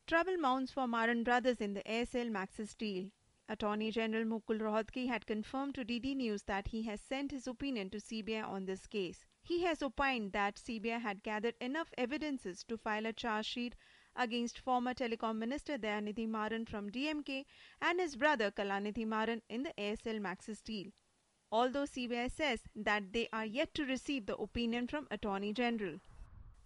Trouble mounts for Maran Brothers in the Aircel Maxis deal. Attorney General Mukul Rohatgi had confirmed to DD News that he has sent his opinion to CBI on this case. He has opined that CBI had gathered enough evidences to file a charge sheet against former Telecom Minister Dayanidhi Maran from DMK and his brother Kalanidhi Maran in the Aircel Maxis deal. Although CBI says that they are yet to receive the opinion from Attorney General.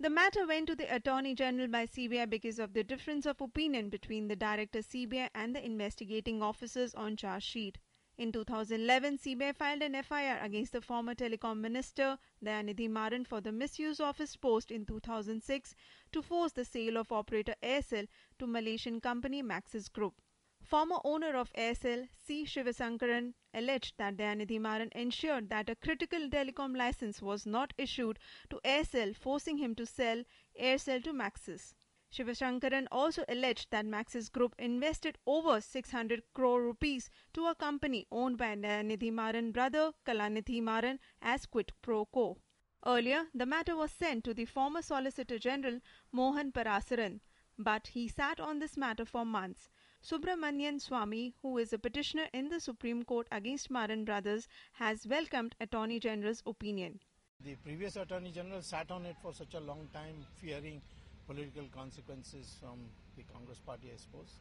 The matter went to the Attorney General by CBI because of the difference of opinion between the Director CBI and the investigating officers on charge sheet. In 2011, CBI filed an FIR against the former Telecom Minister Dayanidhi Maran for the misuse of his post in 2006 to force the sale of operator Aircel to Malaysian company Maxis Group. Former owner of Aircel, C. Shivasankaran, alleged that Dayanidhi Maran ensured that a critical telecom license was not issued to Aircel, forcing him to sell Aircel to Maxis. Shivasankaran also alleged that Maxis Group invested over 600 crore rupees to a company owned by Dayanidhi Maran's brother Kalanidhi Maran as quid pro quo. Earlier, the matter was sent to the former Solicitor General Mohan Parasaran, but he sat on this matter for months. Subramanian Swamy, who is a petitioner in the Supreme Court against Maran Brothers, has welcomed Attorney General's opinion. The previous Attorney General sat on it for such a long time, fearing political consequences from the Congress party, I suppose.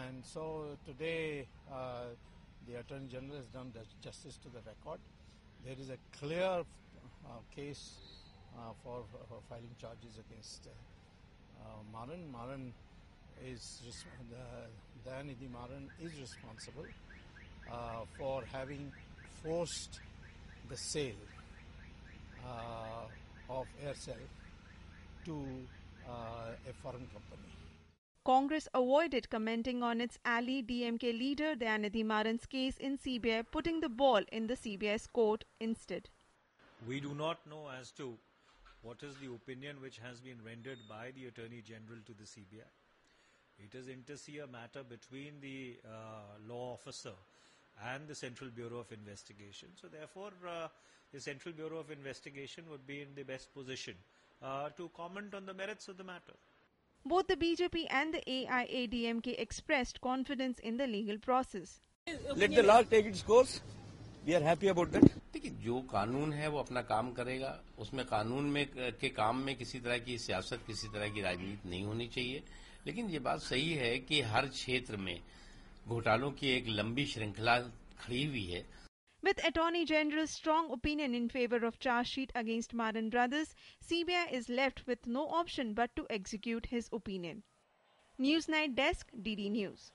And so today the Attorney General has done justice to the record. There is a clear case for filing charges against Maran. Dayanidhi Maran is responsible for having forced the sale of Aircel to a foreign company. Congress avoided commenting on its ally DMK leader Dayanidhi Maran's case in CBI, putting the ball in the CBI's court instead. We do not know as to what is the opinion which has been rendered by the Attorney General to the CBI. It is inter se matter between the law officer and the Central Bureau of Investigation. So therefore, the Central Bureau of Investigation would be in the best position to comment on the merits of the matter. Both the BJP and the AIADMK expressed confidence in the legal process. Let the law take its course. We are happy about that. देखिए, जो कानून है वो अपना काम करेगा. उसमें कानून में के काम में किसी तरह की सियासत, किसी तरह की राजनीति नहीं होनी चाहिए. लेकिन ये बात सही है कि हर क्षेत्र में घोटालों की एक लंबी श्रृंखला खड़ी हुई है. With Attorney General's strong opinion in favor of charge sheet against Maran Brothers, CBI is left with no option but to execute his opinion. Newsnight Desk, DD News.